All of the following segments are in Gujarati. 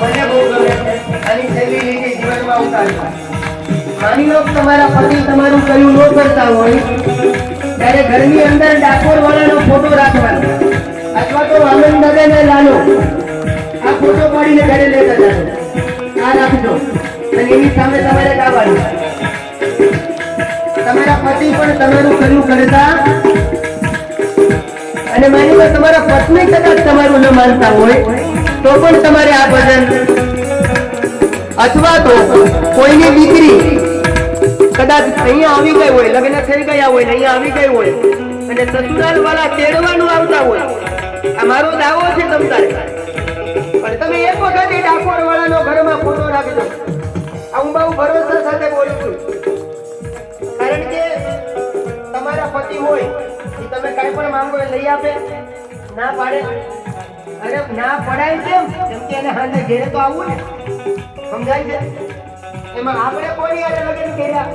મને બહુ ગમે અને છેલ્લી લીટી જીવનમાં ઉતારી. માની લો તમારા પતિ તમારું કયું ન કરતા હોય ત્યારે ઘરની અંદર ડાકોર વાળાનો ફોટો રાખવાનો અથવા તો વામન દાદાને લાલો આ ફોટો પાડીને ઘરે લેતા જાઓ. આ રાખજો અને એની સામે તમારે ગાવાનું. તમારા પતિ પણ તમારું કયું કરતા અને માની લો તમારા પત્ની કદાચ તમારું ન માનતા હોય તો પણ તમારે આ ભજન અથવા તો કોઈની દીકરી કદાચ અહીંયા આવી ગઈ હોય, લગ્ન થઈ ગયા હોય ને અહીંયા આવી ગઈ હોય અને સસુરાલ વાળા તેડવાનું આવતા હોય, આ મારો દાવો છે તમતારે, પણ તમે એક વખત ડાકોર વાળાનો ઘરમાં ફોટો રાખજો. આ હું બહુ ભરોસા સાથે બોલું છું, કારણ કે તમારા પતિ હોય એ તમે કાંઈ પણ માંગો એ લઈ આપે, ના પાડે. અરે ના પડાય કેમ? કેમ કે એને હાથે ઘેરે તો આવવું ને, સમજાય છે? એમાં આપણે કોઈ યારે લગ્ન કર્યા,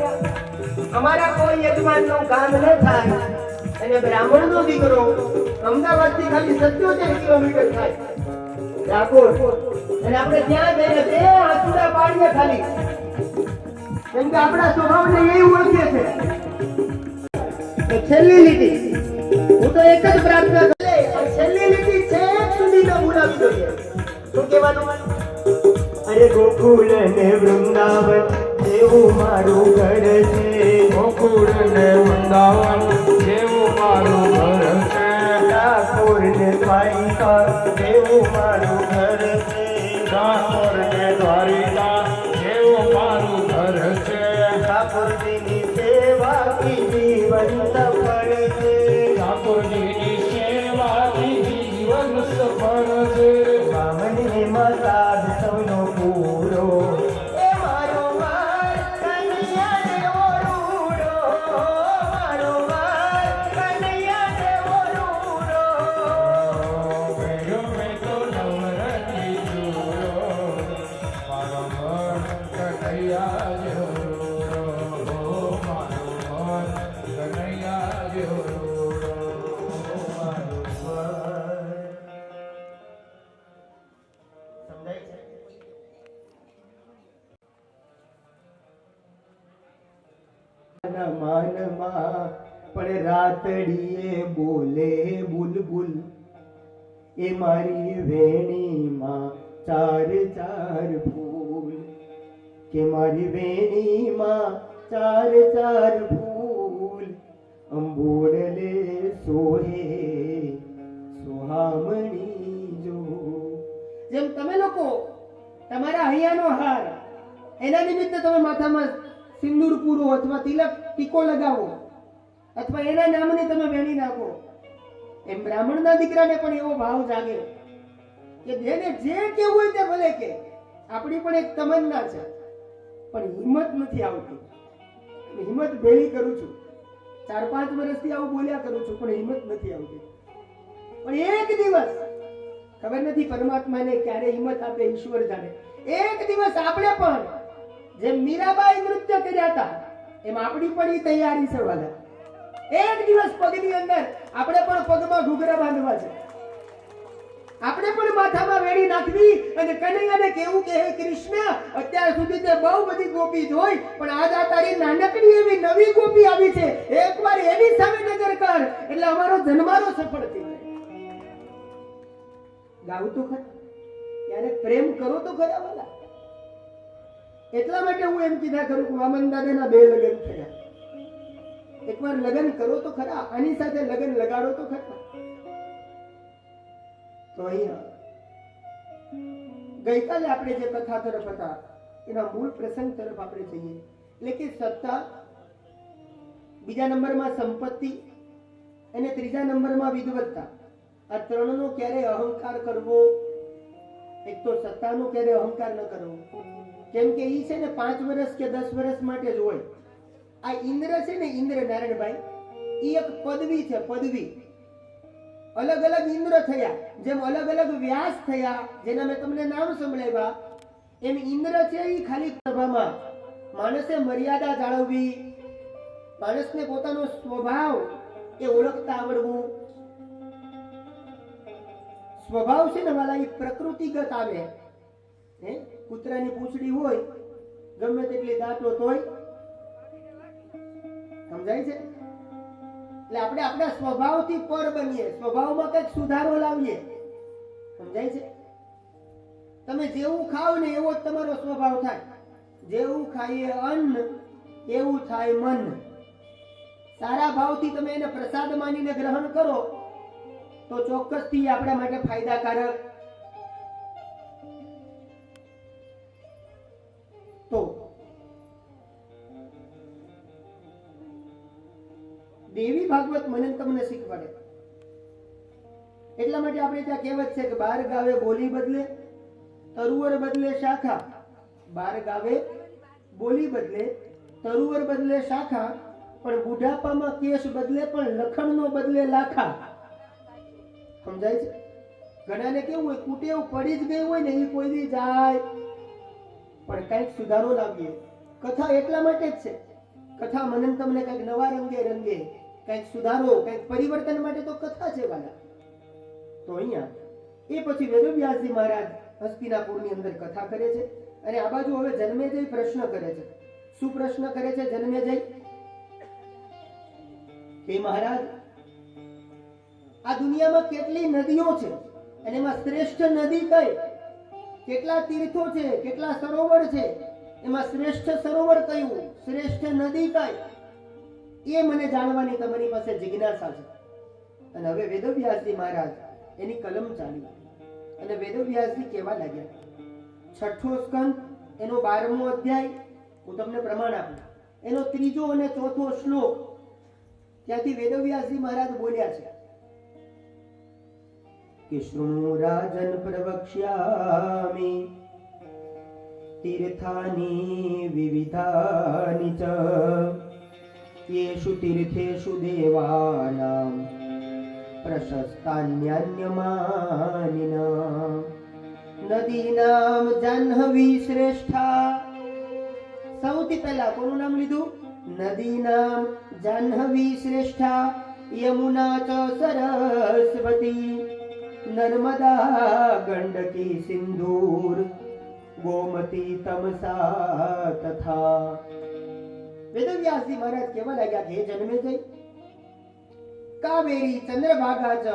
અમારા કોઈ યજમાનનું કામ ન થાય અને બ્રાહ્મણનો દીકરો અમદાવાદથી ખાલી 77 કિલોમીટર થાય ડાકોર, અને આપણે ત્યાં જઈને બે આસુડા પાડીએ ખાલી, કેમ કે આપણા સ્વભાવને એ ઓળખે છે. તો છેલ્લી લીટી હું તો એક જ પ્રાર્થના કરું, છેલ્લી લીટી છેક સુધી ન ભૂલાવી જોઈએ. શું કહેવાનું? અરે ગોકુળ ને વૃંદાવન જેવું મારું ઘર છે, ગોકુળ ને વૃંદાવન જેવું મારું ઘર છે, ડાકોર ને દ્વારિકા જેવું મારું ઘર છે, ડાકોર ને દ્વારિકા જેવું મારું ઘર છે, ઠાકોરજીની સેવાથી જીવન સફળ છે, ઠાકોરજીની સેવાથી જીવન સફળ છે, વામને મસાદ સૌનો પૂરો એ મારો વાર કનૈયા દેવો રૂડો, મારો વાર કનૈયા દેવો રૂડો. મેરો મેં તો નવરતી જોડો, મારો મન કનૈયા જેવો રૂડો, મારો મન કનૈયા જેવો રૂડો, મારો મન. સમજાય છે? માનમાં પણ રાતડીએ બોલે બુલબુલ, એ મારી વેણીમાં ચાર ચાર ફૂલ, કે મારી વેણીમાં ચાર ચાર ફૂલ, અંબોડલે સોહે સુહામણી જો. જેમ તમે લોકો તમારા હૈયાનો હાર એના નિમિત્તે તમે માથામાં સિંદૂર પૂરો અથવા તિલક ટીકો લગાવો અથવા એના નામની તમે વેણી નાખો, એમ બ્રાહ્મણના દીકરાને પણ એવો ભાવ જાગે કે જેને જે કેવું હોય તે ભલે કે, આપણી પણ એક તમન્ના છે પણ હિંમત નથી આવતી. હિંમત ભેળી કરું છું, 4-5 વર્ષથી આવું બોલ્યા કરું છું પણ હિંમત નથી આવતી. પણ એક દિવસ ખબર નથી પરમાત્માને ક્યારે હિંમત આપે, ઈશ્વર જાણે. એક દિવસ આપણે પણ જેમ મીરાબાઈ નૃત્ય કર્યા હતા એમ આપણી પણ ઈ તૈયારી છે વાલા. એક દિવસ પગની અંદર આપણે પણ પગમાં ઘૂઘરા બાંધવા છે, આપણે પણ માથામાં વેણી નાખવી અને કનૈયાને કેવું કે હે કૃષ્ણ, અત્યાર સુધી તે બહુ બધી ગોપી જોઈ પણ આજ આ તારી નાનકડી એવી નવી ગોપી આવી છે, એકવાર એની સામે નજર કર એટલે અમારો જન્મારો સફળ થઈ જાય. ગાવું તો ખરા, ત્યારે પ્રેમ કરો તો ખરા વાલા. એટલા માટે હું એમ કીધા કરું કે વામન દાદાના 2 લગ્ન થયા, એકવાર લગ્ન કરો તો ખરા, આની સાથે લગ્ન લગાડો તો ખરા. તો અહીંયા ગઈકાલે આપણે જે કથા તરફ હતા એના મૂળ પ્રસંગ તરફ આપણે જઈએ, એટલે કે સત્તા, બીજા નંબરમાં સંપત્તિ અને ત્રીજા નંબરમાં વિદવત્તા. આ ત્રણનો ક્યારે અહંકાર કરવો, એક તો સત્તાનો ક્યારે અહંકાર ન કરવો, કેમ કે ઈ છે ને 5 વર્ષ કે 10 વર્ષ માટે જ હોય. આ ઇન્દ્ર છે ને, ઇન્દ્ર નારાયણભાઈ, ઈ એક પદવી છે, પદવી. અલગ અલગ ઇન્દ્ર થયા, જેમ અલગ અલગ વ્યાસ થયા, જેના મેં તમને નામ સંભળાવ્યા, એમ ઇન્દ્ર છે ઈ ખાલી સભામાં માણસે મર્યાદા જાળવવી, માણસને પોતાનો સ્વભાવ એ ઓળખતા આવડવું, સ્વભાવ છે ને વાલા એ પ્રકૃતિગત આવે. હે કૂતરાની પૂંછડી હોય ગમે તેટલી દાંતો તોય સમજાય છે. એટલે આપણે આપણા સ્વભાવથી પર બનીએ, સ્વભાવમાં કંઈક સુધારો લાવીએ. સમજાય છે. તમે જેવું ખાઓ ને એવો જ તમારો સ્વભાવ થાય. જેવું ખાઈએ અન્ન એવું થાય મન. સારા ભાવથી તમે એને પ્રસાદ માનીને ગ્રહણ કરો તો ચોક્કસથી આપણા માટે ફાયદાકારક. તો દેવી ભાગવત મને તમને શીખવાડે. એટલા માટે આપણે ત્યાં કહેવત છે કે 12 ગાવે બોલી બદલે તરુવર બદલે શાખા. 12 ગાવે બોલી બદલે તરુવર બદલે શાખા, પણ બુઢાપામાં કેશ બદલે પણ લખણનો બદલે લાખા. સમજાય છે. ઘણાને કેવું હોય કુટેવ પડી જ ગઈ હોય ને એ કોઈ દી જાય, પણ કંઈક સુધારો લાવીએ. કથા એટલા માટે જ છે. કથા મને તમને કંઈક નવા રંગે રંગે, કંઈક સુધારો, કંઈક પરિવર્તન માટે તો કથા છે વાલા. તો અહીંયા એ પછી વેદવ્યાસજી મહારાજ હસ્તિનાપુરની અંદર કથા કરે છે અને આ બાજુ હવે જન્મેજય પ્રશ્ન કરે છે. શું પ્રશ્ન કરે છે જન્મેજય? કે મહારાજ આ દુનિયામાં કેટલી નદીઓ છે અને એમાં શ્રેષ્ઠ નદી કઈ? કેટલા તીર્થો છે, કેટલા સરોવર છે, એમાં શ્રેષ્ઠ સરોવર કયું, શ્રેષ્ઠ નદી કઈ? એ મને જાણવાની તમારી પાસે જિજ્ઞાસા છે. અને હવે વેદવ્યાસજી મહારાજ એની કલમ ચાલી અને વેદવ્યાસજી કહેવા લાગ્યા. 6થો સ્કંદ એનો 12મો અધ્યાય હું તમને પ્રમાણ આપું, એનો 3જો અને 4થો શ્લોક ત્યાંથી વેદવ્યાસજી મહારાજ બોલ્યા છે કે શૃણુ રાજન પ્રવક્ષ્યામિ તીર્થાની વિવિધાની ચ યેષુ તીર્થેષુ દેવાનામ પ્રશસ્તાન્યાન્યમાનિના નદીનામ જાહ્નવી શ્રેષ્ઠા. સૌથી પહેલા કોનું નામ લીધું? નદીનામ જાહ્નવી શ્રેષ્ઠા, યમુના ચ સરસ્વતી, નર્મદા ગંડકી સિંધુર, ગોમતી તમસા તથા. વેદવ્યાસજી મહારાજ કહેવા લાગ્યા હે જન્મેજય, કાવેરી ચંદ્રભાગા ચ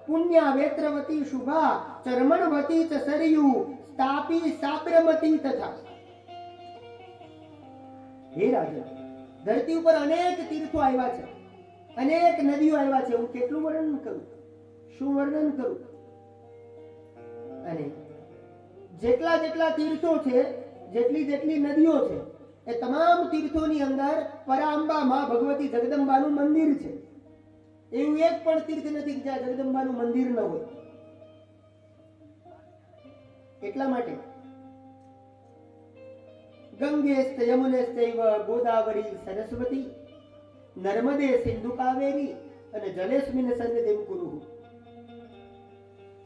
પુણ્યા વેત્રવતી શુભા, ચર્મણવતી ચ સરયુ, તાપી સાબરમતી તથા. હે રાજા, ધરતી ઉપર અનેક તીર્થો આવ્યા છે, અનેક નદીઓ આવ્યા છે. હું કેટલું વર્ણન કરું, શું વર્ણન કરું? અને જેટલા જેટલા તીર્થો છે, જેટલી જેટલી નદીઓ છે, એ તમામ તીર્થોની અંદર પરાંબા માં ભગવતી જગદંબાનું મંદિર છે. એવું એક પણ તીર્થ નથી જ્યાં જગદંબાનું મંદિર ન હોય. એટલા માટે ગંગેસ્ત યમુનેસ્તૈવ ગોદાવરી સરસ્વતી, નર્મદે સિંધુ કાવેરી અને જલેસ્મિન સન્નિધિમ કુરુઃ.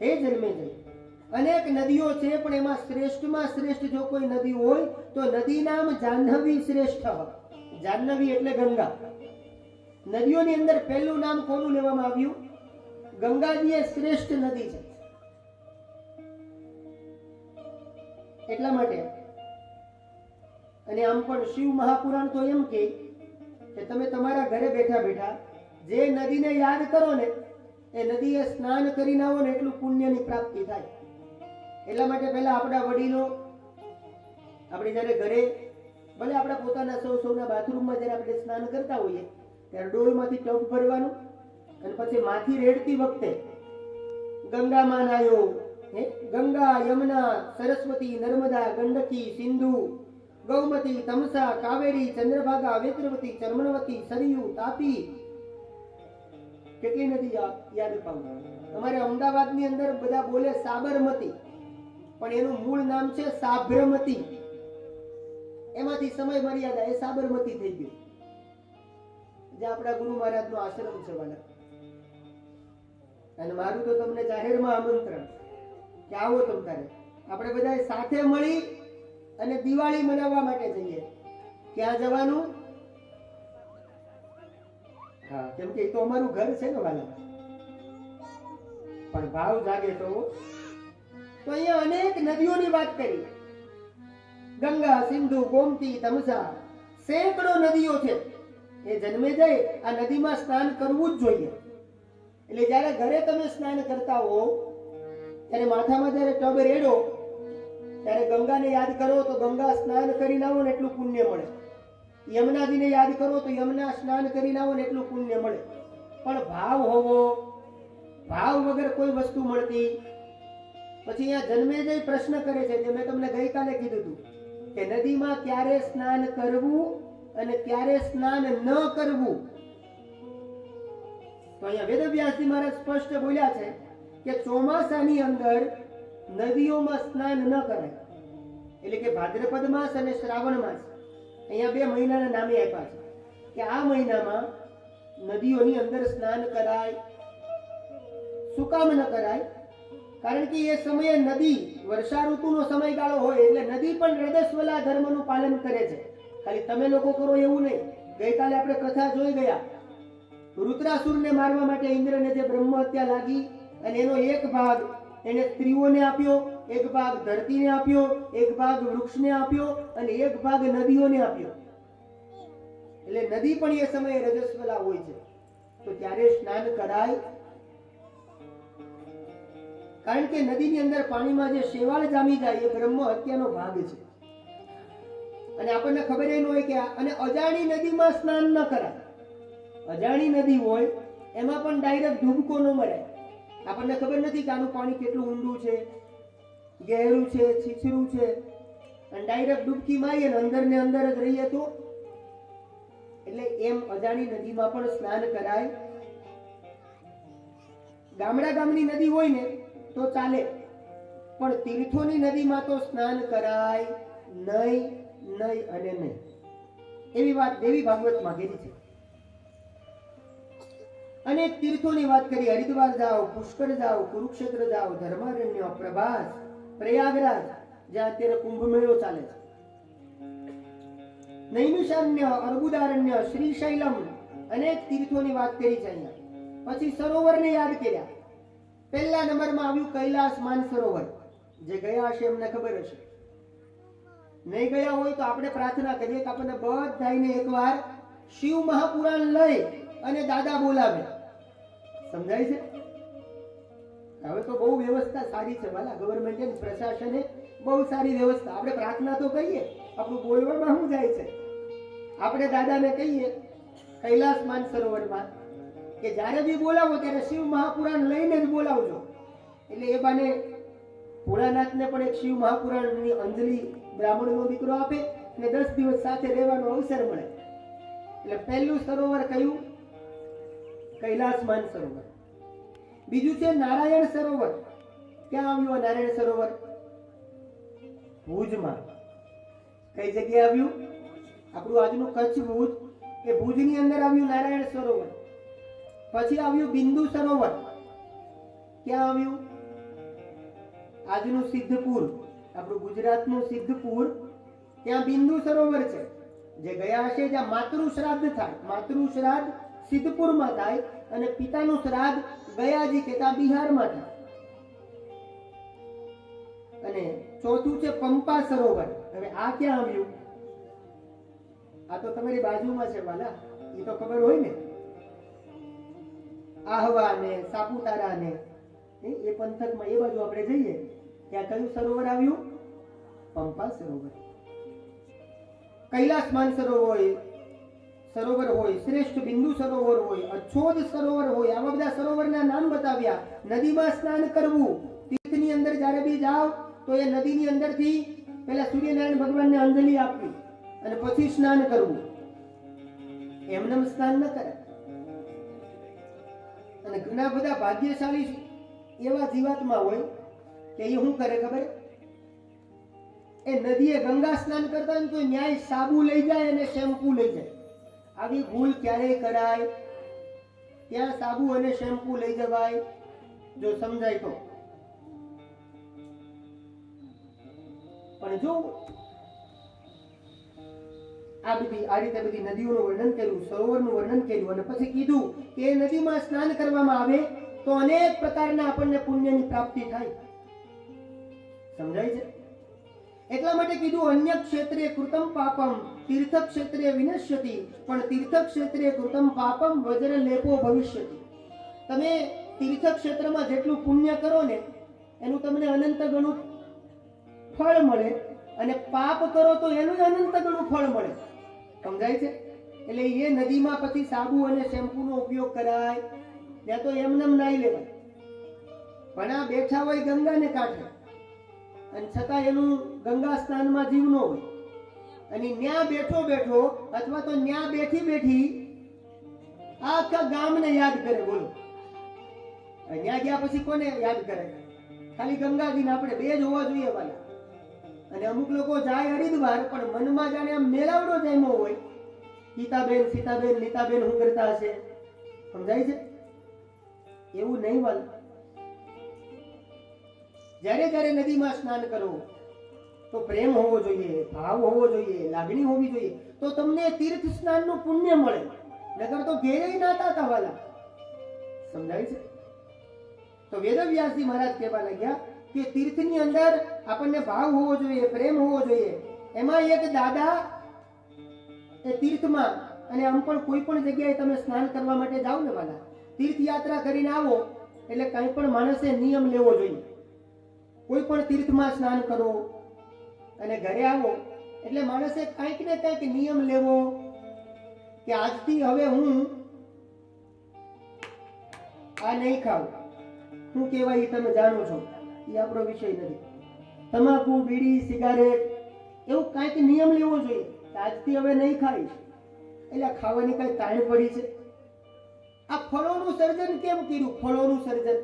હે જન્મેજય, અનેક નદીઓ છે પણ એમાં શ્રેષ્ઠમાં શ્રેષ્ઠ જો કોઈ નદી હોય તો નદી નામ જાહ્નવી શ્રેષ્ઠ. જાહ્નવી એટલે ગંગા. નદીઓની અંદર પહેલું નામ કોનું લેવામાં આવ્યું? ગંગાજી એ શ્રેષ્ઠ નદી છે. એટલા માટે અને આમ પણ શિવ મહાપુરાણ તો એમ કે તમે તમારા ઘરે બેઠા બેઠા જે નદીને યાદ કરો ને એ નદીએ સ્નાન કરીને આવો ને એટલું પુણ્યની પ્રાપ્તિ થાય. એટલા માટે પહેલા આપણા વડીલો, આપણે જ્યારે ઘરે ભલે આપણા પોતાના સૌના બાથરૂમમાં જ્યારે આપણે સ્નાન કરતા હોઈએ ત્યારે ડોલમાંથી ટબ ભરવાનું અને પછી માથી રેડતી વખતે ગંગામાં નાયો, ગંગા યમુના સરસ્વતી નર્મદા ગંડકી સિંધુ ગૌમતી તમસા કાવેરી ચંદ્રભાગા વેત્રવતી ચર્મણવતી સરયુ તાપી. કેટલી નદી યાદ પાવું? અમારે અમદાવાદની અંદર બધા બોલે સાબરમતી, પણ એનું મૂળ નામ છે સાબરમતી. એમાંથી સમય મર્યાદા એ સાબરમતી થઈ ગયું. જે આપણા ગુરુ મહારાજનો આશ્રમ છે વાલા. અને મારું તો તમને જાહેરમાં આમંત્રણ કે આવો તમ તારે આપણે બધા સાથે મળી અને દિવાળી મનાવવા માટે જઈએ. ક્યાં જવાનું? હા, કેમ કે એ તો અમારું ઘર છે ને વાલા. પણ ભાવ જાગે તો અહીંયા અનેક નદીઓની વાત કરી. ગંગા, સિંધુ, ગોમતી, તમસા, સેંકડો નદીઓ છે. એ જન્મે જાય આ નદીમાં સ્નાન કરવું જ જોઈએ. એટલે જ્યારે ઘરે તમે સ્નાન કરતા હો ત્યારે માથામાં જ્યારે ટબ રેડો ત્યારે ગંગાને યાદ કરો તો ગંગા સ્નાન કરીને આવો ને એટલું પુણ્ય મળે. યમુનાજીને યાદ કરો તો યમુના સ્નાન કરીને આવો ને એટલું પુણ્ય મળે. પણ ભાવ હોવો, ભાવ વગર કોઈ વસ્તુ મળતી. પછી અહીંયા જન્મેજય પ્રશ્ન કરે છે જે મેં તમને ગઈકાલે કીધું હતું કે નદીમાં ક્યારે સ્નાન કરવું અને ક્યારે સ્નાન ન કરવું. તો અહીંયા વેદવ્યાસજી મહારાજ સ્પષ્ટ બોલ્યા છે કે ચોમાસાની અંદર નદીઓમાં સ્નાન ન કરાય. એટલે કે ભાદ્રપદ માસ અને શ્રાવણ માસ અહીંયા 2 મહિનાના નામે આપ્યા છે કે આ મહિનામાં નદીઓની અંદર સ્નાન કરાય. શું કામ ન કરાય? કારણ કે એ સમયે નદી વર્ષા ઋતુનો સમયગાળો હોય એટલે નદી પણ રજસ્વલા ધર્મનું પાલન કરે છે. ખાલી તમે લોકો કરો એવું નહીં. ગઈકાલે આપણે કથા જોઈ ગયા. રુદ્રાસુરને મારવા માટે ઇન્દ્રને જે બ્રહ્મ હત્યા લાગી અને એનો એક ભાગ એને સ્ત્રીઓને આપ્યો, એક ભાગ ધરતીને આપ્યો, એક ભાગ વૃક્ષને આપ્યો અને એક ભાગ નદીઓને આપ્યો. એટલે નદી પણ એ સમયે રજસ્વલા હોય છે. તો ત્યારે સ્નાન કરાય. કારણ કે નદીની અંદર પાણીમાં જે શેવાળ જામી જાય એ બ્રહ્મ હત્યાનો ભાગ છે. અને આપણને ખબર ન હોય કે અને અજાણી નદીમાં સ્નાન ન કરાય. અજાણી નદી હોય એમાં પણ ડાયરેક્ટ ડૂબકો ન મરાય. આપણને ખબર નથી કે આનું પાણી કેટલું ઊંડું છે, ગહેરું છે, છીછરું છે, અને ડાયરેક્ટ ડૂબકી મારીએ ને અંદર ને અંદર જ રહીએ તો. એટલે એમ અજાણી નદીમાં પણ સ્નાન કરાય. ગામડા ગામની નદી હોય ને તો ચાલે, પણ તીર્થોની નદીમાં તો સ્નાન કરાય નહીં, નહીં અને નહીં. એવી વાત દેવી ભાગવતમાં કીધી છે. અનેક તીર્થોની વાત કરી. હરિદ્વાર જાઓ, પુષ્કર જાઓ, કુરુક્ષેત્ર જાઓ, ધર્મારણ્ય, પ્રભાસ, પ્રયાગરાજ, જ્યાં અત્યારે કુંભ મેળો ચાલે છે, નૈમિષારણ્ય, અર્બુદારણ્ય, શ્રીશૈલમ, અનેક તીર્થોની વાત કરી છે અહીંયા. પછી સરોવરને યાદ કર્યા. પહેલા નંબરમાં આવ્યું કૈલાસ માનસરોવર. જે ગયા હશે એમને ખબર હશે. નહીં ગયા હોય તો આપણે પ્રાર્થના કરીએ કે આપણને બધાને એકવાર શિવ મહાપુરાણ લઈ અને દાદા બોલાવે. સમજાય છે? હવે તો બહુ વ્યવસ્થા સારી છે વાલા. ગવર્મેન્ટ અને પ્રશાસને બહુ સારી વ્યવસ્થા. આપણે પ્રાર્થના તો કહીએ, આપણું બોલવામાં શું જાય છે? આપણે દાદાને કહીએ કૈલાસ માનસરોવરમાં કે જ્યારે બી બોલાવો ત્યારે શિવ મહાપુરાણ લઈને જ બોલાવજો. એટલે એ બાને ભોળાનાથને પણ એક શિવ મહાપુરાણની અંજલિ બ્રાહ્મણનો દીકરો આપે અને 10 દિવસ સાથે રહેવાનો અવસર મળે. એટલે પહેલું સરોવર કયું? કૈલાસ માનસરોવર. બીજું છે નારાયણ સરોવર. ક્યાં આવ્યું આ નારાયણ સરોવર? ભુજમાં. કઈ જગ્યાએ આવ્યું? આપણું આજનું કચ્છ ભુજ, એ ભુજની અંદર આવ્યું નારાયણ સરોવર. પછી આવ્યું બિંદુ સરોવર. ક્યાં આવ્યું? આજનું સિદ્ધપુર, આપણું ગુજરાતનું સિદ્ધપુર, ત્યાં બિંદુ સરોવર છે. જે ગયા હશે જ્યાં માતૃ શ્રાદ્ધ થાય. માતૃ શ્રાદ્ધ સિદ્ધપુરમાં થાય અને પિતાનું શ્રાદ્ધ ગયાજી કે ત્યાં બિહારમાં થાય. અને ચોથું છે પંપા સરોવર. હવે આ ક્યાં આવ્યું? આ તો તમારી બાજુમાં છે વાલા, એ તો ખબર હોય ને. આહવા ને સાપુતારા ને એ પંથકમાં એ બાજુ આપણે જઈએ ત્યાં કયું સરોવર આવ્યું? પંપા સરોવર. કૈલાસ માનસરોવર સરોવર હોય, શ્રેષ્ઠ બિંદુ સરોવર હોય, અછોદ સરોવર હોય. આવા બધા સરોવરના નામ બતાવ્યા. નદીમાં સ્નાન કરવું. તીર્થની અંદર જ્યારે બી જાઓ તો એ નદીની અંદરથી પહેલા સૂર્યનારાયણ ભગવાનને અંજલિ આપવી અને પછી સ્નાન કરવું. એમને સ્નાન ન કરે. અને ઘણા બધા ભાગ્યશાળી એવા જીવાત્મા હોય કે એ શું કરે ખબર? એ નદીએ ગંગા સ્નાન કરતા હોય તો ન્યાય સાબુ લઈ જાય અને શેમ્પુ લઈ જાય. આવી ભૂલ ક્યારેય કરાય? ત્યાં સાબુ અને શેમ્પુ લઈ જવાય જો સમજાય તો. પણ જો આ રીતે બધી નદીઓનું વર્ણન કર્યું, સરોવરનું વર્ણન કર્યું અને પછી કીધું કે નદીમાં સ્નાન કરવામાં આવે તો અનેક પ્રકારના આપણને પુણ્યની પ્રાપ્તિ થાય. સમજાય છે? એટલા માટે કીધું અન્ય ક્ષેત્રે કૃતમ પાપમ તીર્થ ક્ષેત્રે વિનશ્યતિ, પણ તીર્થ ક્ષેત્રે કૃતમ પાપમ વજ્ર લેપો ભવિષ્યતિ. તમે તીર્થ ક્ષેત્રમાં જેટલું પુણ્ય કરો ને એનું તમને અનંત ગણું ફળ મળે, અને પાપ કરો તો એનું અનંત ગણું ફળ મળે. સમજાય છે? એટલે એ નદીમાં પછી સાબુ અને શેમ્પૂનો ઉપયોગ કરાય, ત્યાં તો એમનેમ નાઈ લેવાય. પણ આ બેઠા હોય ગંગાને કાંઠે, અને છતાં એનું ગંગા સ્નાનમાં જીવ ન હોય, અને ન્યા બેઠો બેઠો અથવા તો ન્યા બેઠી બેઠી આખા ગામને યાદ કરે. બોલો, ન્યા ગયા પછી કોને યાદ કરે? ખાલી ગંગાજીને. આપણે બે જ હોવા જોઈએ વાલા. અને અમુક લોકો જાય હરિદ્વાર, પણ મનમાં જાણે આમ મેળાવડો જામ્યો હોય, ગીતાબેન, સીતાબેન, નીતાબેન શું કરતા હશે. સમજાય છે? એવું નહીં વાલા. જ્યારે જ્યારે નદીમાં સ્નાન કરો તો પ્રેમ હોવો જોઈએ, ભાવ હોવો જોઈએ, લાગણી હોવી જોઈએ, તો તમને તીર્થ સ્નાનનું પુણ્ય મળે. નકર તો ઘેરે નાતા હતા વાલા. સમજાય છે? તો વેદવ્યાસજી મહારાજ કહેવા લાગ્યા કે તીર્થની અંદર આપણને ભાવ હોવો જોઈએ, પ્રેમ હોવો જોઈએ. એમાં એક દાદા એ તીર્થમાં, અને આમ પણ કોઈ પણ જગ્યાએ તમે સ્નાન કરવા માટે જાઓ ને વાલા, તીર્થયાત્રા કરીને આવો એટલે કંઈ પણ માણસે નિયમ લેવો જોઈએ. કોઈ પણ તીર્થમાં સ્નાન કરો અને ઘરે આવો એટલે માણસે કંઈક ને કંઈક નિયમ લેવો કે આજથી હવે હું આ નહીં ખાઉં. શું કહેવાય એ તમે જાણો છો, એ આપણો વિષય નથી. તમાકુ, બીડી, સિગારેટ, એવું કંઈક નિયમ લેવો જોઈએ. આજથી હવે નહીં ખાઈશ. એટલે ખાવાની કઈ તાણ પડી છે? આ ફળોનું સર્જન કેમ કર્યું? ફળોનું સર્જન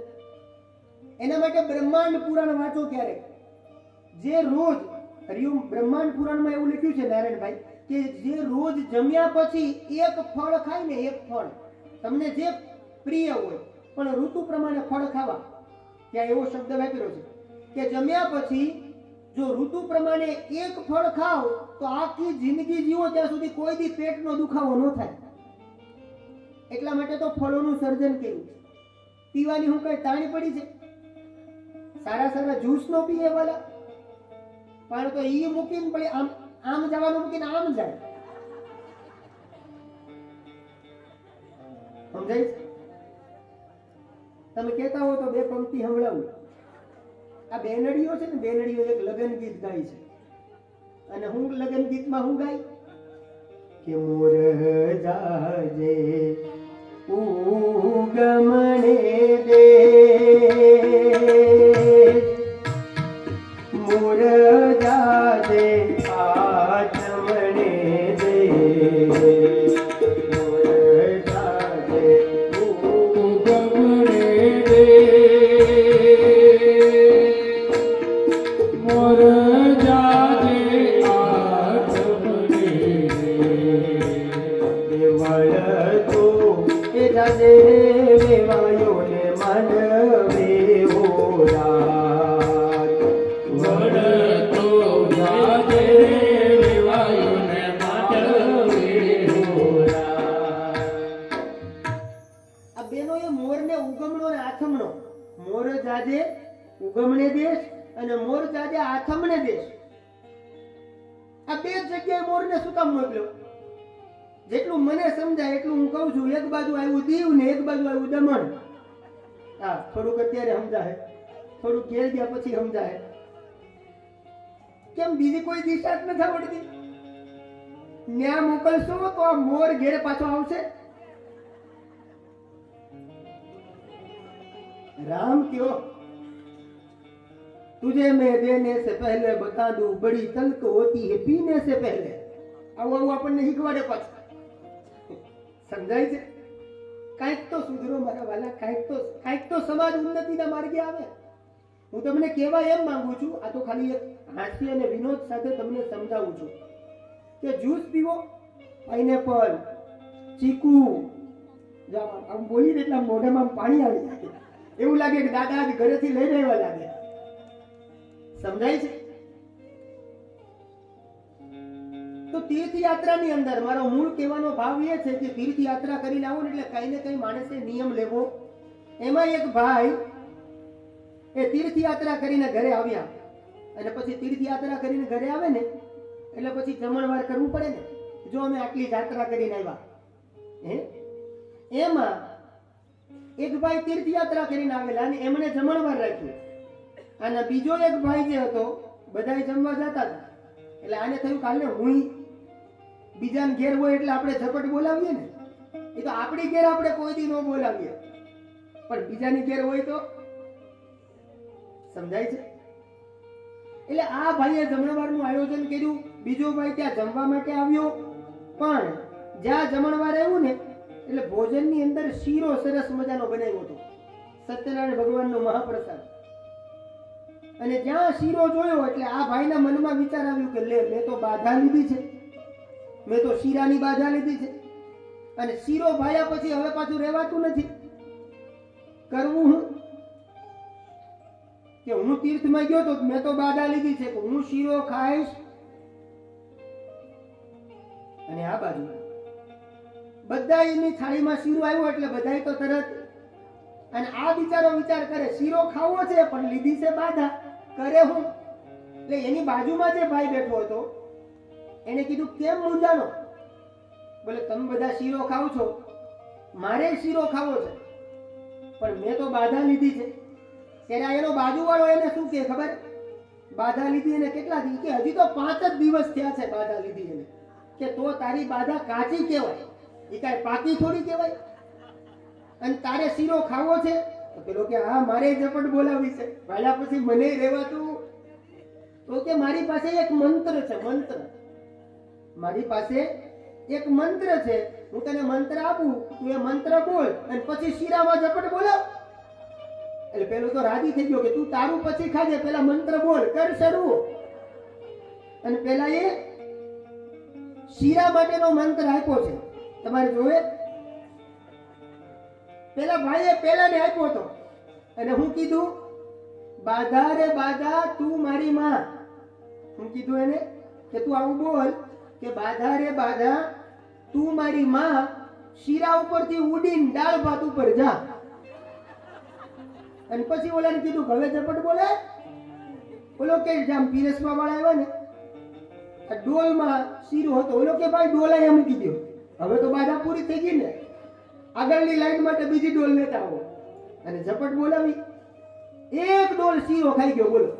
એના માટે બ્રહ્માંડ પુરાણ વાંચો ક્યારેક. જે રોજ હરિઓમ બ્રહ્માંડ પુરાણમાં એવું લખ્યું છે નારાયણભાઈ કે જે રોજ જમ્યા પછી એક ફળ ખાય ને, એક ફળ તમને જે પ્રિય હોય, પણ ઋતુ પ્રમાણે ફળ ખાવા, ત્યાં એવો શબ્દ વાપર્યો છે કે જમ્યા પછી જો ઋતુ પ્રમાણે એક ફળ ખાવ તો આખી જિંદગી જીવો ત્યાં સુધી કોઈ દી પેટનો દુખાવો ન થાય. એટલા માટે તો ફળોનું સર્જન કર્યું છે. પીવાની હું કઈ તાણી પડી છે? સારા સારા જ્યુસ નો પીએ વાલા, પણ તો ઈ મૂકીને પડે આમ આમ જવાનું મૂકીને આમ જાય. સમજાય? તમે કહેતા હો તો બે પંક્તિ સંભળાવું. આ બેનડીઓ છે ને, બેનડીઓ એક લગ્ન ગીત ગાય છે. અને હું લગ્ન ગીતમાં હું ગાય કે મોર જાજે ઉગમણે દે, મોર જાજે આચમણે દે, મોર જાજે ઉગમણે દે, મોર જાજે આચમણે દે, દેવળ તો એ જાજે વેવાયો ને માનવે હોરાત, વડ તો જાજે વેવાયુને માંડવે હોરા. આ બેનો એ મોર ને ઉગમણો ને આથમણો, મોર જાજે ઉગમણે દેશ અને મોર જાજે આથમણે દેશ. આ બે જગ્યાએ મોર ને શું કામ મોકલ્યો? જેટલું મને સમજાય એટલું હું કહું છું. એક બાજુ આવ્યું દીવ ને એક બાજુ આવ્યું દમણ. હા, થોડુંક અત્યારે સમજાય, થોડુંક ઘેર ગયા પછી સમજાય. કેમ બીજી કોઈ દિશા જ નથી આવડતી? ન્યા મોકલશો તો આ મોર ઘેર પાછો આવશે? राम क्यों तुझे मैं देने से पहले बता दूं बड़ी तल्ख होती है पीने से पहले. આવું આવું આપણને શીખવાડે પાછું. સમજાય છે? કાંઈક તો સુધરો મારા વાલા, કાંઈક તો સમાજ ઉન્નતિના માર્ગે આવે. હું તમને કહેવા એમ માંગુ છું, આ તો ખાલી એક હાસ્ય અને વિનોદ સાથે તમને સમજાવું છું કે જ્યુસ પીવો, પાઇનેપલ, ચીકુ, આમ બોલીને એટલે મોઢામાં પાણી આવી જાય, એવું લાગે કે દાદા આજ ઘરેથી લઈને આવ્યા લાગે. સમજાય છે? તો તીર્થયાત્રાની અંદર મારો મૂળ કહેવાનો ભાવ એ છે કે તીર્થયાત્રા કરીને આવો ને એટલે કઈ ને કઈ માણસે નિયમ લેવો, એમાં એક ભાઈ એ તીર્થયાત્રા કરીને ઘરે આવ્યા, અને પછી તીર્થયાત્રા કરીને ઘરે આવે ને એટલે પછી જમણવાર કરવું પડે ને. જો અમે આટલી યાત્રા કરીને આવ્યા, એમાં એક ભાઈ તીર્થયાત્રા કરીને આવેલા અને એમણે જમણવાર રાખ્યું, અને બીજો એક ભાઈ જે હતો બધાય જમવા જતા હતા. એટલે આને થયું કાલે હું બીજાને ઘેર હોય એટલે આપણે ઝપટ બોલાવીએ ને, એ તો આપણી ઘેર આપણે કોઈ દી ન બોલાવીએ, પણ બીજાની ઘેર હોય તો સમજાય છે. એટલે આ ભાઈએ જમણવારનું આયોજન કર્યું. બીજો ભાઈ ત્યાં જમવા માટે આવ્યો, પણ જ્યાં જમણવાર આવ્યું ને એટલે ભોજનની અંદર શીરો સરસ મજાનો બનાવ્યો હતો, સત્યનારાયણ ભગવાનનો મહાપ્રસાદ. અને જ્યાં શીરો જોયો એટલે આ ભાઈના મનમાં વિચાર આવ્યું કે લે, મેં તો બાધા લીધી છે, મેં તો શીરાની બાધા લીધી છે, અને શીરો ભાયા પછી હવે પાછું રહેવાતું નથી. કરવું હું કે હું તીર્થમાં ગયો તો મેં તો બાધા લીધી છે કે હું શીરો ખાઈશ. અને આ બાજુ બધા એની થાળીમાં શીરો આવ્યો એટલે બધાય તો તરત, અને આ બિચારો વિચાર કરે શીરો ખાવો છે પણ લીધી છે બાધા, કરે હું. એટલે એની બાજુમાં જે ભાઈ બેઠો હતો એને કીધું કેમ મૂંઝાનો? બોલે તમે બધા શીરો ખાવ છો, મારે શીરો ખાવો છે પણ મેં તો બાધા લીધી છે. ત્યારે એનો બાજુવાળો એને શું કે ખબર? બાધા લીધી એને કેટલા દી? કે હજી તો 5 જ દિવસ થયા છે બાધા લીધી એને. કે તો તારી બાધા કાચી કહેવાય, એ કાંઈ પાકી થોડી કહેવાય. અને તારે શીરો ખાવો છે? તો પેલો કે હા મારે ઝપટ બોલાવી છે. ભાલ્યા પછી મને રહેવાતું? તો કે મારી પાસે એક મંત્ર છે, મંત્ર. મારી પાસે એક મંત્ર છે, હું તને મંત્ર આપું, તું એ મંત્ર બોલ અને પછી શીરામાં ઝપટ બોલાવ. એટલે પેલો તો રાજી થઈ ગયો કે તું તારું પછી ખાજે, પેલા મંત્ર બોલ, કર શરૂ. અને પેલા એ શીરા માટેનો મંત્ર આપ્યો છે, તમારે જોવે. પેલા ભાઈએ પેલાને આપ્યો હતો અને હું કીધું બાધા રે બાધા તું મારી માં. હું કીધું એને કે તું આવું બોલ કે બાધા રે બાધા તું મારી માં, શીરા ઉપરથી ઉડીને દાળ ભાત ઉપર જા. અને પછી ઓલાને કીધું હવે ઝપટ બોલે. ઓલો કે જામ પીરસવા વાળા આવ્યા ને, આ ડોલમાં શીરો હતો. ઓલો કે ભાઈ ડોલ અહીંયા મૂકી દો, હવે તો બાધા પૂરી થઈ ગઈ ને, આગળની લાઈન માટે બીજી ડોલ લેતા આવો. અને ઝપટ બોલાવી, એક ડોલ શીરો ખાઈ ગયો. બોલો,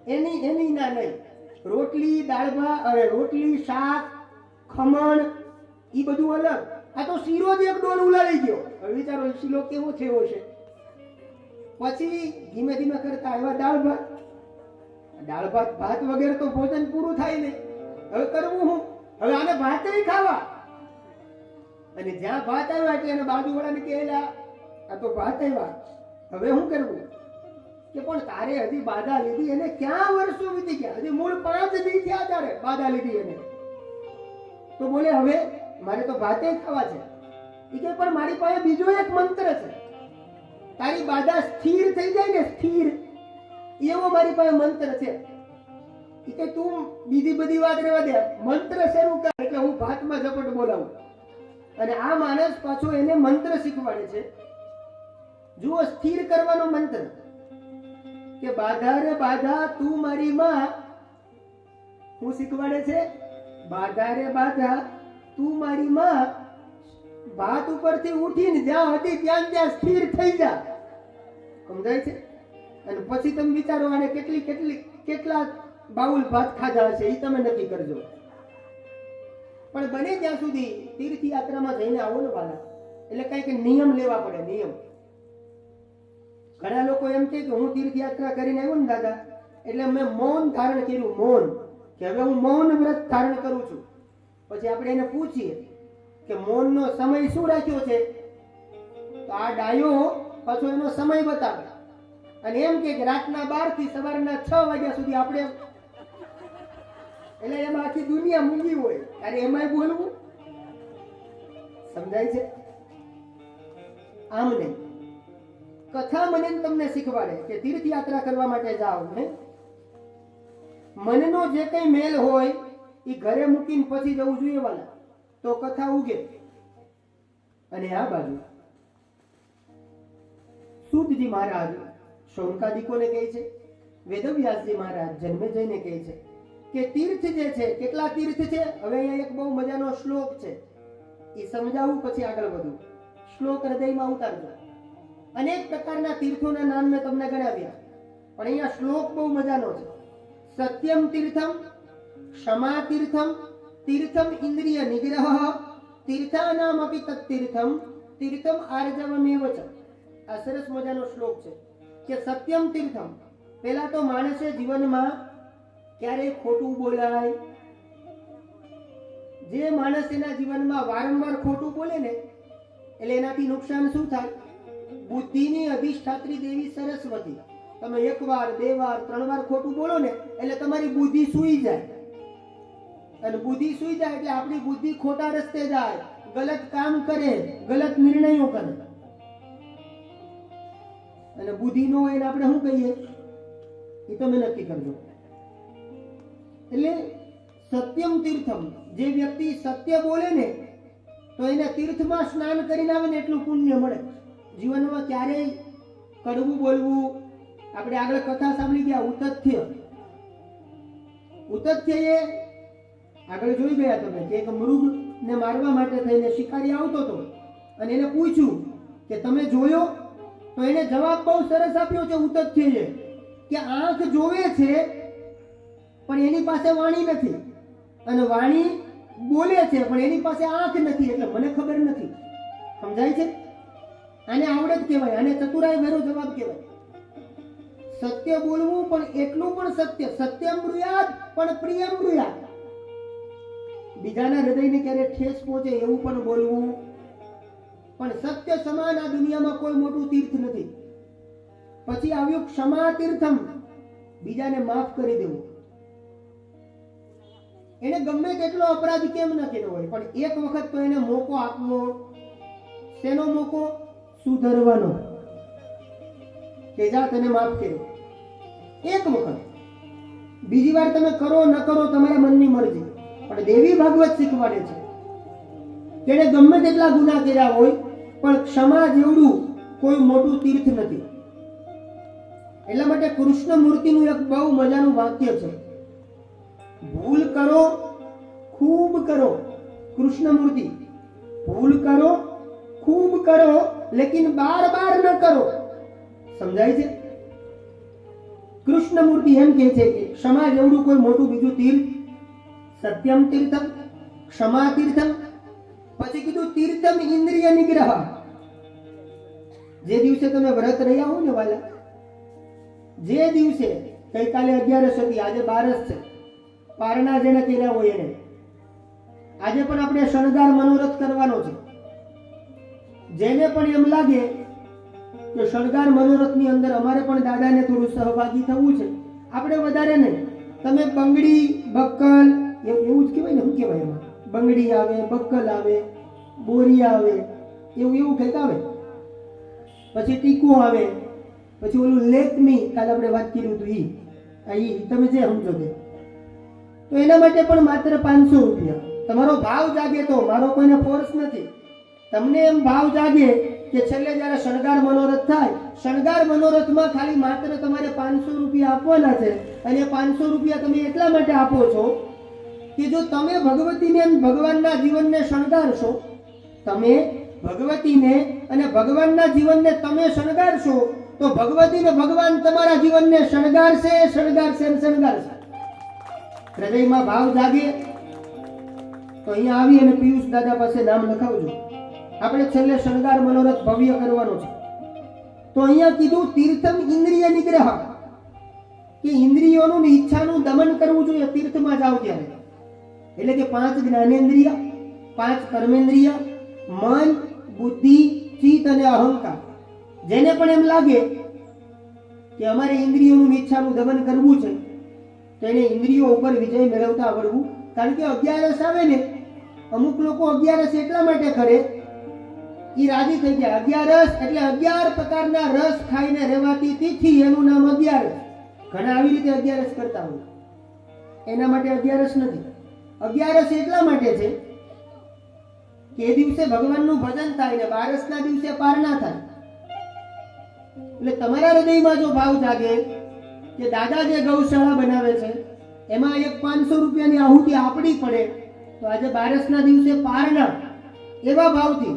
એની ના નહીં. રોટલી દાળ ભાત, અરે રોટલી શાક ખમણ ઈ બધું અલગ. આ તો શીરો જ એક ડોલ ઉલાડી ગયો. હવે વિચારો શીરો કેવો થયો છે. પછી ધીમે ધીમે કરતા આવ્યા દાળ ભાત. દાળ ભાત ભાત વગેરે તો ભોજન પૂરું થાય નહીં. હવે કરવું હું? હવે આને ભાત નહીં ખાવા. અને જ્યાં ભાત આવ્યા એટલે એને બાજુવાળાને કહેલા આ તો ભાત આવ્યા, હવે શું કરવું? કે પણ તારે હજી બાધા લીધી એને ક્યાં વર્ષો વીતી ગયા, હજી મૂળ 5 દી થયા તારે બાધા લીધી એને. તો બોલે હવે મારે તો ભાતે ખાવા છે. એ કે પણ મારી પાસે બીજો એક મંત્ર છે, તારી બાધા સ્થિર થઈ જાય ને, સ્થિર, એવો મારી પાસે મંત્ર છે. એ કે તું બીજી બધી વાત રહેવા દે, મંત્ર શરૂ કર એટલે હું ભાતમાં ઝપટ બોલાવું. અને આ માણસ પાછો એને મંત્ર શીખવાડે છે. જુઓ, સ્થિર કરવાનો મંત્ર કે બાધા રે બાધા તું મારી માં. હું શીખવાડે છે બાધા રે બાધા તું મારી માં, ભાત ઉપરથી ઉઠીને જ્યાં હતી ત્યાં ત્યાં સ્થિર થઈ જા. સમજાય છે? અને પછી તમે વિચારો આને કેટલા બાઉલ ભાત ખાધા હશે એ તમે નક્કી કરજો. પણ બને ત્યાં સુધી તીર્થયાત્રામાં જઈને આવો ને વાલા, એટલે કઈક નિયમ લેવા પડે. નિયમ ઘણા લોકો એમ કે હું તીર્થયાત્રા કરીને આવ્યો ને દાદા એટલે મેં મૌન ધારણ કર્યું, મૌન, કે હવે હું મૌન વ્રત ધારણ કરું છું. પછી આપણે એને પૂછીએ કે મૌનનો સમય શું રાખ્યો છે, તો આ ડાયો પાછો એનો સમય બતાવે અને એમ કે રાતના 12 થી સવારના 6 વાગ્યા સુધી આપણે, એટલે એમાં આખી દુનિયા મૂંગી હોય ત્યારે એમાંય બોલવું. સમજાય છે? આમ નહીં. કથા મને તમને શીખવાડે કે તીર્થયાત્રા કરવા માટે જાઓ ને, મનનો જે કઈ મેલ હોય એ ઘરે મૂકીને પછી જવું જોઈએ વાલા, તો કથા ઉગે. અને આ બાજુ સૂતજી મહારાજ શૌનકાદિકોને કહે છે, વેદવ્યાસજી મહારાજ જન્મેજયને કહે છે કે તીર્થ જે છે, કેટલા તીર્થ છે. હવે અહીંયા એક બહુ મજાનો શ્લોક છે, એ સમજાવું પછી આગળ વધું. શ્લોક હૃદયમાં ઉતારજો. અનેક પ્રકારના તીર્થોના નામ મેં તમને ગણાવ્યા, પણ અહીંયા શ્લોક બહુ મજાનો છે. સત્યમ તીર્થમ, ક્ષમા તીર્થમ, તીર્થમ ઇન્દ્રિય નિગ્રહ, તીર્થાનામ અપી તત્તીર્થમ, તીર્થમ આર્જવમેવ ચ. આ સરસ મજાનો શ્લોક છે કે સત્યમ તીર્થમ, પહેલા તો માણસે જીવનમાં ક્યારેય ખોટું બોલાય. જે માણસ એના જીવનમાં વારંવાર ખોટું બોલે ને, એટલે એનાથી નુકસાન શું થાય? બુદ્ધિની અધિષ્ઠાત્રી દેવી સરસ્વતી, તમે એક વાર, બે વાર, ત્રણ વાર ખોટું બોલો ને એટલે તમારી બુદ્ધિ સૂઈ જાય. અને બુદ્ધિ સૂઈ જાય એટલે આપણી બુદ્ધિ ખોટા રસ્તે જાય, ગલત કામ કરે, ગલત નિર્ણયો કરે. અને બુદ્ધિ નો હોય આપણે શું કહીએ એ તમે નક્કી કરજો. એટલે સત્યમ તીર્થમ, જે વ્યક્તિ સત્ય બોલે ને તો એને તીર્થમાં સ્નાન કરીને આવે ને એટલું પુણ્ય મળે. જીવનમાં ક્યારેય કડવું બોલવું, આપણે આગળ કથા સાંભળી ગયા ઉતથ્ય. ઉતથ્ય એ આગળ જોઈ ગયા તમે કે એક મૃગને મારવા માટે થઈને શિકારી આવતો હતો અને એને પૂછ્યું કે તમે જોયો? તો એને જવાબ બહુ સરસ આપ્યો છે ઉતથ્યએ કે આંખ જોવે છે પણ એની પાસે વાણી નથી, અને વાણી બોલે છે પણ એની પાસે આંખ નથી, એટલે મને ખબર નથી. સમજાય છે? આને આવડત કહેવાય, આને ચતુરાઈ ભર્યો જવાબ કહેવાય. સત્ય બોલવું પણ એટલું પણ સત્ય, સત્યમ બ્રુયાત પણ પ્રિયમ બ્રુયાત. બીજાના હૃદયને ક્યારે ઠેસ પહોંચે એવું પણ બોલવું. પણ સત્ય સમાન આ દુનિયામાં કોઈ મોટું તીર્થ નથી. પછી આવ્યું ક્ષમા તીર્થમ, બીજાને માફ કરી દેવું. એને ગમે તેટલો અપરાધ કેમ ન કર્યો હોય, પણ એક વખત તો એને મોકો આપવો. શેનો મોકો? સુધરવાનો. કે જા તને માફ કર્યો. એક વખત. બીજી વાર તમે કરો ન કરો તમારા મનની મરજી. પણ દેવી ભાગવત શીખવાડે છે કે એને ગમે તેટલા ગુનાહ કર્યા હોય પણ ક્ષમા જેવડું કોઈ મોટું તીર્થ નથી. એટલા માટે કૃષ્ણ મૂર્તિનું એક બહુ મજાનું વાક્ય છે, ભૂલ કરો ખૂબ કરો. કૃષ્ણ મૂર્તિ, ભૂલ કરો ખૂબ કરો લેકિન બાર બાર ન કરો. સમજાય છે? કૃષ્ણ મૂર્તિ એમ કહે છે કે ક્ષમા જેવડું કોઈ મોટું બીજું તીર્થ. સત્યમ તીર્થમ, ક્ષમા તીર્થમ. પછી કીધું તીર્થમ ઇન્દ્રિય નિગ્રહ. જે દિવસે તમે વ્રત રહ્યા હો ને વાલા, જે દિવસે ગઈકાલે 11 હતી, આજે 12 છે, પારણા જેને કર્યા હોય એને આજે પણ આપણે શણગાર મનોરથ કરવાનો છે. જેને પણ એમ લાગે કે શણગાર મનોરથની અંદર અમારે પણ દાદાને થોડું સહભાગી થવું છે, આપણે વધારે નહીં, તમે બંગડી, બક્કલ, એવું જ કહેવાય ને, શું કહેવાય એમાં? બંગડી આવે, બક્કલ આવે, બોરી આવે, એવું કંઈક આવે. પછી ટીકો આવે, પછી ઓલું લેકમી, કાલે આપણે વાત કર્યું હતું ઈ તમે જે સમજો તે. તો એના માટે પણ માત્ર 500 રૂપિયા. તમારો ભાવ જાગે તો, મારો કોઈને ફોર્સ નથી. તમને એમ ભાવ જાગે કે છેલ્લે જ્યારે શણગાર મનોરથ થાય, શણગાર મનોરથમાં ખાલી માત્ર તમારે 500 રૂપિયા આપવાના છે. અને 500 રૂપિયા તમે એટલા માટે આપો છો કે જો તમે ભગવતીને અને ભગવાનના જીવનને શણગારશો, તમે ભગવતીને અને ભગવાનના જીવનને તમે શણગારશો તો ભગવતી ને ભગવાન તમારા જીવનને શણગારશે, શણગારશે અને શણગારશે. હૃદયમાં ભાવ જાગે તો અહીંયા આવી અને પિયુષ દાદા પાસે નામ લખાવજો. આપણે છેલ્લે શણગાર મનોરથ ભવ્ય કરવાનો છે. તો અહીંયા કીધું તીર્થમ ઇન્દ્રિય નિગ્રહ, કે ઇન્દ્રિયોનું ઈચ્છાનું દમન કરવું જોઈએ તીર્થમાં જાવ ત્યારે. એટલે કે 5 જ્ઞાનેન્દ્રિય, 5 કર્મેન્દ્રિય, મન, બુદ્ધિ, ચિત્ત અને અહંકાર. જેને પણ એમ લાગે કે અમારે ઇન્દ્રિયોનું ઈચ્છાનું દમન કરવું છે તો એને ઇન્દ્રિયો ઉપર વિજય મેળવતા આવડવું. કારણ કે 11 આવે ને, અમુક લોકો 11 એટલા માટે કરે, ઈ રાજી થઈ ગયા. 11 એટલે 11 પ્રકારના રસ ખાઈને રહેવાતી તિથિ, એનું નામ 11. ઘણા આવી રીતે 11 કરતા હોય, એના માટે 11 નથી. 11 એટલા માટે છે કે એ દિવસે ભગવાનનું ભજન થાય ને બારસના દિવસે પારણા થાય. એટલે તમારા હૃદયમાં જો ભાવ જાગે કે દાદા જે ગૌશાળા બનાવે છે એમાં એક 500 રૂપિયાની આહુતિ આપણી પડે, તો આજે બારસના દિવસે પારણા એવા ભાવથી,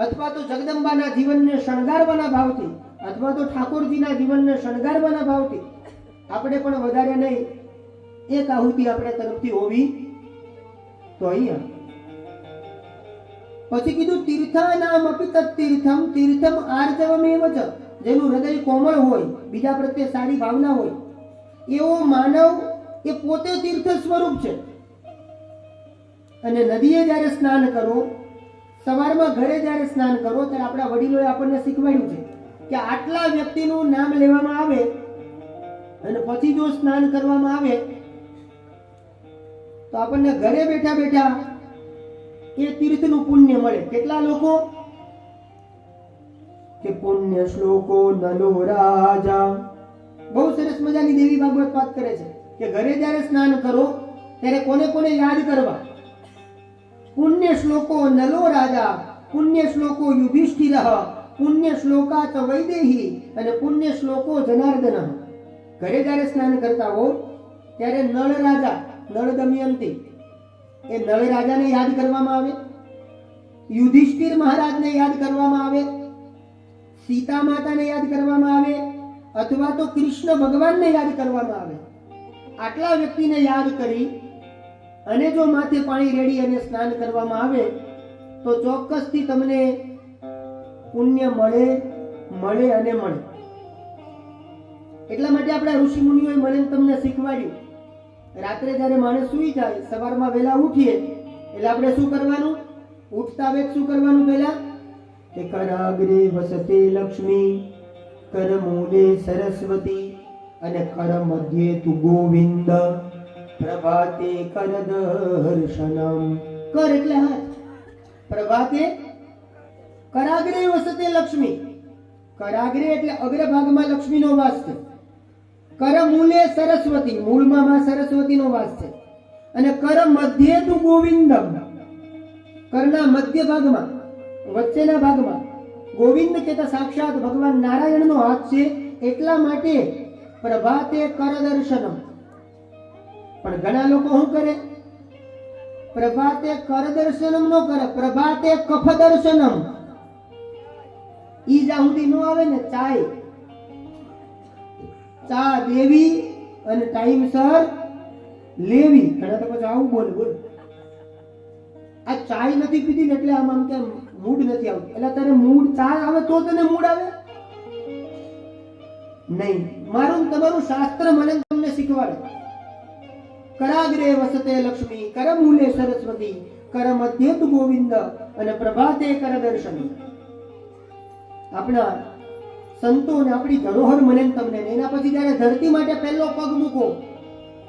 અથવા તો જગદંબાના જીવનને શણગારવાના ભાવથી, અથવા તો ઠાકોરજીના જીવનને શણગારવાના ભાવથી આપણે પણ વધારે નહીં એક આહુતિ આપણે તરફથી હોવી. તો અહીંયા પછી કીધું તીર્થાનામ અપિ તત્તીર્થમ તીર્થમ આર્જવમેવ ચ. જેનું હૃદય કોમળ હોય, બીજા પ્રત્યે સારી ભાવના હોય, એવો માનવ એ પોતે તીર્થ સ્વરૂપ છે. અને નદીએ જ્યારે સ્નાન કરો, સવારમાં ઘરે જ્યારે સ્નાન કરો, ત્યારે આપણા વડીલોએ આપણને શીખવાડ્યું છે કે આટલા વ્યક્તિનું નામ લેવામાં આવે અને પછી જો સ્નાન કરવામાં આવે તો આપણને ઘરે બેઠા બેઠા એ તીર્થનું પુણ્ય મળે. કેટલા લોકો કે પુણ્ય શ્લોકો નલો રાજા. બહુ સરસ મજાની દેવી ભાગવત વાત કરે છે કે ઘરે જ્યારે સ્નાન કરો ત્યારે કોને કોને યાદ કરવા. પુણ્ય શ્લોકો નલો રાજા, પુણ્ય શ્લોકો યુધિષ્ઠિર, પુણ્ય શ્લોકા ચ વૈદેહી અને પુણ્ય શ્લોકો જનાર્દન. ઘરે જ્યારે સ્નાન કરતા હો ત્યારે નળ રાજા, નળ દમયંતી, એ નળ રાજાને યાદ કરવામાં આવે, યુધિષ્ઠિર મહારાજને યાદ કરવામાં આવે, સીતા માતાને યાદ કરવામાં આવે, અથવા તો કૃષ્ણ ભગવાનને યાદ કરવામાં આવે. આટલા વ્યક્તિને યાદ કરી અને જો માથે પાણી રેડી અને સ્નાન કરવામાં આવે તો ચોક્કસથી તમને પુણ્ય મળે મળે અને મળે. એટલા માટે આપણા ઋષિ મુનિઓએ મને તમને શીખવાડ્યું, રાત્રે જ્યારે માણસ સૂઈ જાય, સવારમાં વહેલા ઉઠીએ એટલે આપણે શું કરવાનું? ઉઠતા વેત શું કરવાનું? પહેલા કે કરાગ્રે વસતે લક્ષ્મી, કર મૂલે સરસ્વતી અને કર મધ્યે તુ ગોવિંદ, પ્રભાતે કર દર્શનમ. કર એટલે હાથ. પ્રભાતે કરાગ્રે વસતે લક્ષ્મી. કરાગ્રે એટલે અગ્રભાગમાં લક્ષ્મીનો વાસ છે. કર મૂલે સરસ્વતી, મૂળમાં માં સરસ્વતીનો વાસ છે. અને કર મધ્યે તુ ગોવિંદમ, કરના મધ્ય ભાગમાં, વચ્ચેના ભાગમાં ગોવિંદ કે તો સાક્ષાત ભગવાન નારાયણનો હાથ છે. એટલા માટે પ્રભાતે કર દર્શનમ. પણ ઘણા લોકો શું કરે? પ્રભાતે કર દર્શનમ નો કરે, પ્રભાતે કફ દર્શનમ. ઈ જ્યાં સુધી નો આવે ને, ચાય ચા દેવી અને ટાઈમસર લેવી. ઘણા તો પછી આવું બોલ બોલ, આ ચાય નથી પીધી ને એટલે આમ કેમ મૂડ નથી આવતું. એટલે તારે મૂડ ચા આવે તો તને મૂડ આવે નહીં. મારું તમારું શાસ્ત્ર મને તમને શીખવાડે. કરાગ્રે વસતે લક્ષ્મી, કર મૂલે સરસ્વતી, કર મધ્યે તુ ગોવિંદ અને પ્રભાતે કર દર્શન. આપણા સંતો ને આપણી ધરોહર મને તમને. એના પછી જ્યારે ધરતી માટે પહેલો પગ મૂકો,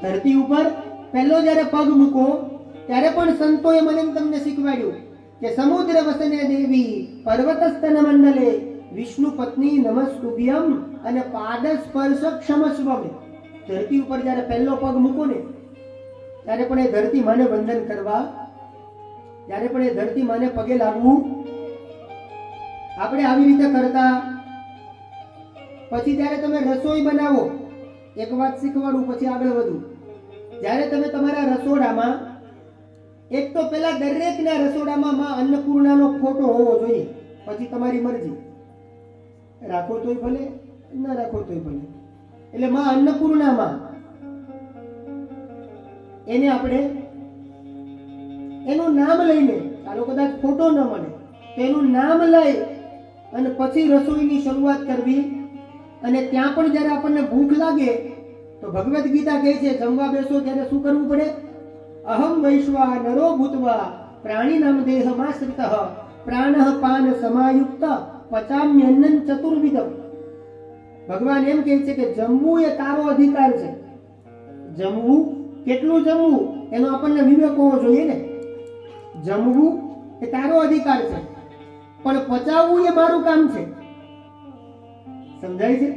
ધરતી ઉપર પહેલો જ્યારે પગ મૂકો ત્યારે પણ સંતોએ મને તમને શીખવાડ્યું કે સમુદ્ર વસને દેવી, પર્વતસ્તન મંડલે, વિષ્ણુ પત્ની નમસ્તુભ્યમ અને પાદ સ્પર્શ ક્ષમસ્વમે. ધરતી ઉપર જ્યારે પહેલો પગ મૂકો ને ત્યારે પણ એ ધરતી માને વંદન કરવા, ત્યારે પણ એ ધરતી માને પગે લાગવું. આપણે આવી રીતે કરતા. પછી જ્યારે તમે રસોઈ બનાવો, એક વાત શીખવાડું પછી આગળ વધું. જ્યારે તમે તમારા રસોડામાં, એક તો પેલા દરેકના રસોડામાં માં અન્નપૂર્ણાનો ફોટો હોવો જોઈએ. પછી તમારી મરજી, રાખો તોય ભલે, ન રાખો તોય ભલે. એટલે માં અન્નપૂર્ણામાં એને આપણે એનું નામ લઈને, ચાલો કદાચ ફોટો ન મળે તો એનું નામ લઈ અને પછી રસોઈની શરૂઆત કરવી. અને ત્યાં પણ જ્યારે આપણને ભૂખ લાગે તો ભગવદ્ ગીતા કહે છે જમવા બેસો ત્યારે શું કરવું પડે? અહમ વૈશ્વા નરો ભૂત્વા પ્રાણીનામ દેહમાશ્રિતઃ પ્રાણઃ પાન સમાયુક્ત પચામ્યન્નં ચતુર્વિધમ. ભગવાન એમ કહે છે કે જમવું એ તારો અધિકાર છે. જમવું, કેટલું જમવું એનો આપણને વિવેક હોવો જોઈએ ને. જમવું એ તારો અધિકાર છે, પણ પચાવવું એ મારું કામ છે. સમજાય છે?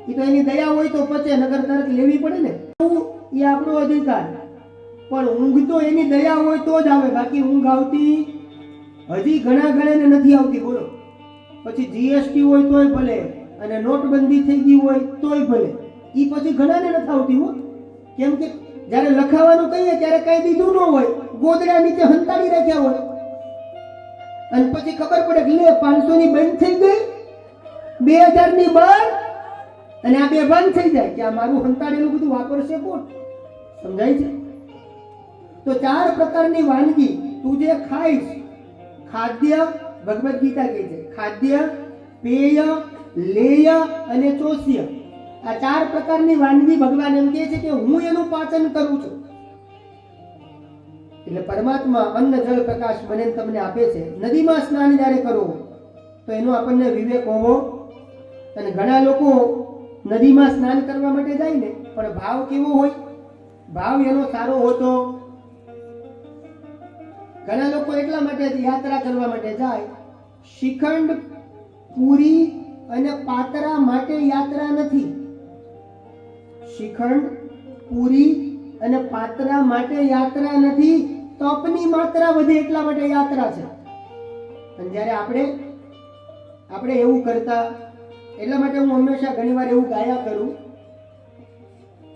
એ તો એની દયા હોય તો પચે, નગર તરત લેવી પડે ને. એ આપણો અધિકાર, પણ ઊંઘ તો એની દયા હોય તો જ આવે, બાકી ઊંઘ આવતી હજી ઘણા ગણાને નથી આવતી બોલો. પછી જીએસટી હોય તોય ભલે અને નોટબંધી થઈ ગઈ હોય તોય ભલે, ઈ પછી ઘણાને નથી આવતી હો. કેમ કે જ્યારે લખાવાનું કહીએ ત્યારે કઈ દીધું ન હોય, ગોદડા નીચે હંતાડી રાખ્યા હોય અને પછી ખબર પડે કે લે 500 ની બંધ થઈ ગઈ, 2000 ની બંધ, અને આ બે બંધ થઈ જાય કે આ મારું હંતાડેલું બધું વાપરશે કોણ? સમજાય છે? તો 4 પ્રકારની વાનગી તું જે ખાઈશ, ખાદ્ય, ભગવદ્ ગીતા કહે છે ખાદ્ય, પેય, લેય અને ચોસ્ય. આ 4 પ્રકારની વાનગી ભગવાન એમ કહે છે કે હું એનું પાચન કરું છું. એટલે પરમાત્મા અન્ન જળ પ્રકાશ મને ને તમને આપે છે. નદીમાં સ્નાન જ્યારે કરો તો એનો આપણને વિવેક હોવો. અને ઘણા લોકો નદીમાં સ્નાન કરવા માટે જાય ને, પણ ભાવ કેવો હોય? ભાવ એનો સારો હોતો. ઘણા લોકો એટલા માટે યાત્રા કરવા માટે જાય, શ્રીખંડ, પૂરી અને પાતરા માટે યાત્રા નથી. શ્રીખંડ, પૂરી અને પાતરા માટે યાત્રા નથી, તપની માત્રા વધે એટલા માટે યાત્રા છે. અને જ્યારે આપણે એવું કરતા, એટલા માટે હું હંમેશા ઘણીવાર એવું ગાયા કરું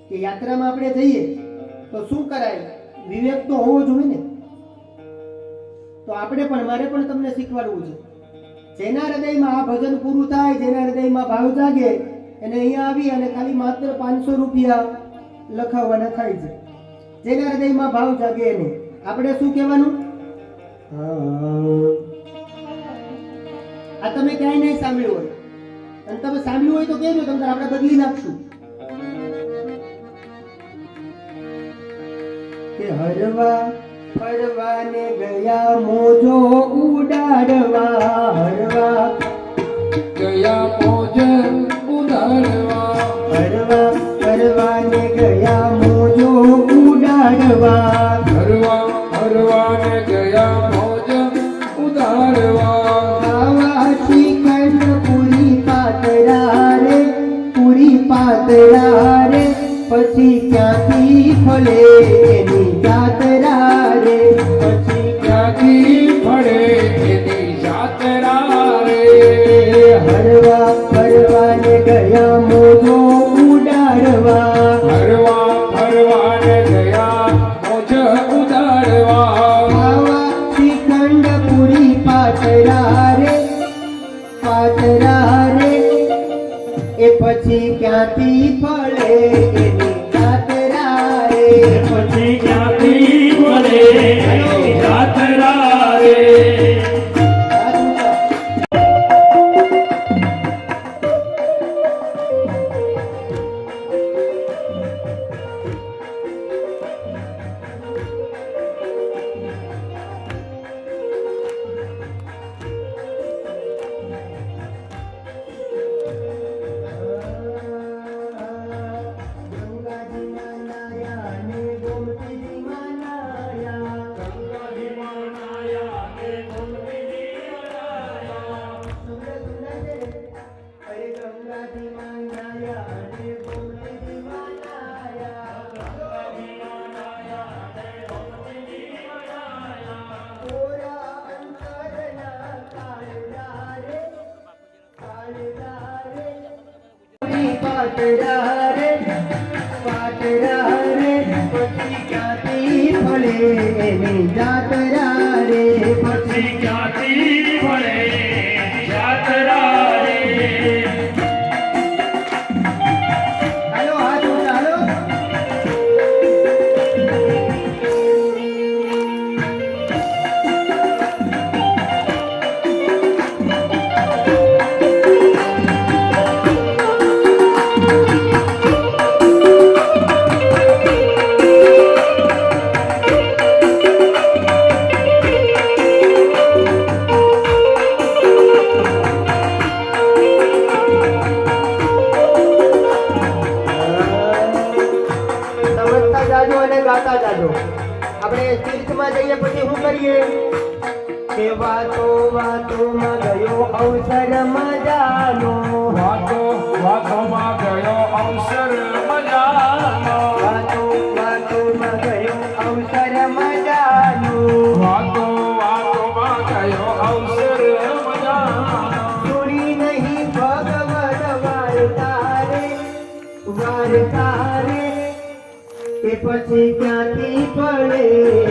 કે યાત્રામાં આપણે જઈએ તો શું કરાય? વિવેક તો હોવો જોઈએ ને. તો આપણે પણ, મારે પણ તમને શીખવાડવું છે. જેના હૃદયમાં આ ભજન પૂરું થાય, જેના હૃદયમાં ભાવ જાગે, એને અહીંયા આવી અને ખાલી માત્ર 500 રૂપિયા લખાવવાના થાય છે. જેના હૃદયમાં ભાવ જાગે એને આપણે શું કહેવાનું? આ તમે ક્યાંય નહીં સાંભળ્યું હોય, અને તમે સાંભળ્યું હોય તો કહેજો, તમને આપણે બદલી નાખશું કે હરવા ફરવાને ગયા મોજો ઉડાડવા, હરવા ગયા મોજ ઉડાડવા, હરવા ફરવાને ગયા મોજો ઉડાડવા, હરવા હરવાને ગયા મોજ ઉડાડવા, ખાવા શ્રીખંડ પૂરી પાતરા રે, પૂરી પાતરા રે, પછી ક્યાંથી ફળે એની જાતરા રે, પછી ક્યાંથી ફળે એની જાતરા રે. હરવા ફરવાને ગયા મોજો ઉડાડવા, હરવા ફરવાને ગયા મોજ ઉડાડવા, ખાવા શ્રીખંડ પૂરી પાતરા રે, પાતરા રે, એ પછી ક્યાંથી ફળે એની જાતરા રે, પછી ક્યાંથી ફળે એની જાતરા રે. પાતરા રે, પાતરા રે, પછી ક્યાંથી ફળે એની જાતરા રે, પછી ક્યાંથી ફળે જાતરા રે. હાલો હાથ ઊંચા, હાલો. સમજતા જાજો અને ગાતા જાજો. આપણે તીર્થમાં જઈએ પછી શું કરીએ કે વાતો વાતોમાં ગયો અવસર મજાનો, વાતો વાતોમાં ગયો અવસર મજાનો, વાતો વાતોમાં ગયો અવસર મજાનો, વાતો વાતોમાં ગયો દ્વારકા રે એ પછી ક્યાંથી પડે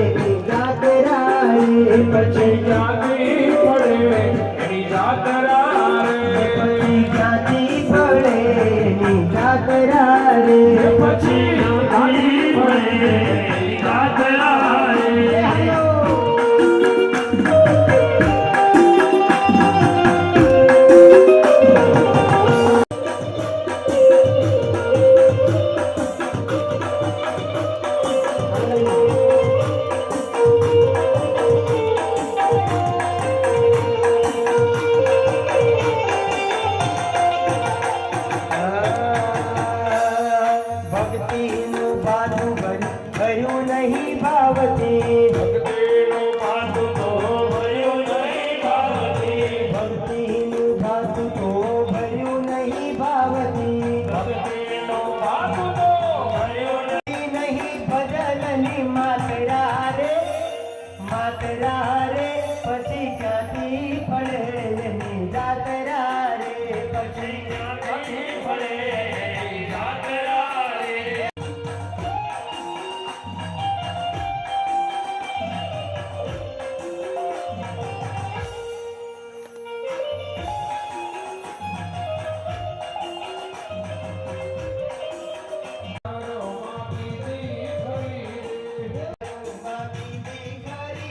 એની જાત્રા રે પછી ક્યાંથી પડે એની જાત્રા રે પછી ક્યાંથી પડે એની જાત્રા રે પછી ક્યાંથી પડે એની જાત્રા રે ભક્તિનું ભાતું ભર્યું નહીં ભાવતી ભક્તિનું પાતું તો ભર્યું નહીં ભાવતી ભક્તિનું ભાતું તો ભર્યું નહીં ભાવતી ભક્તિનું પાતું તો ભર્યું નહીં ભજનની માતરા રે માતરા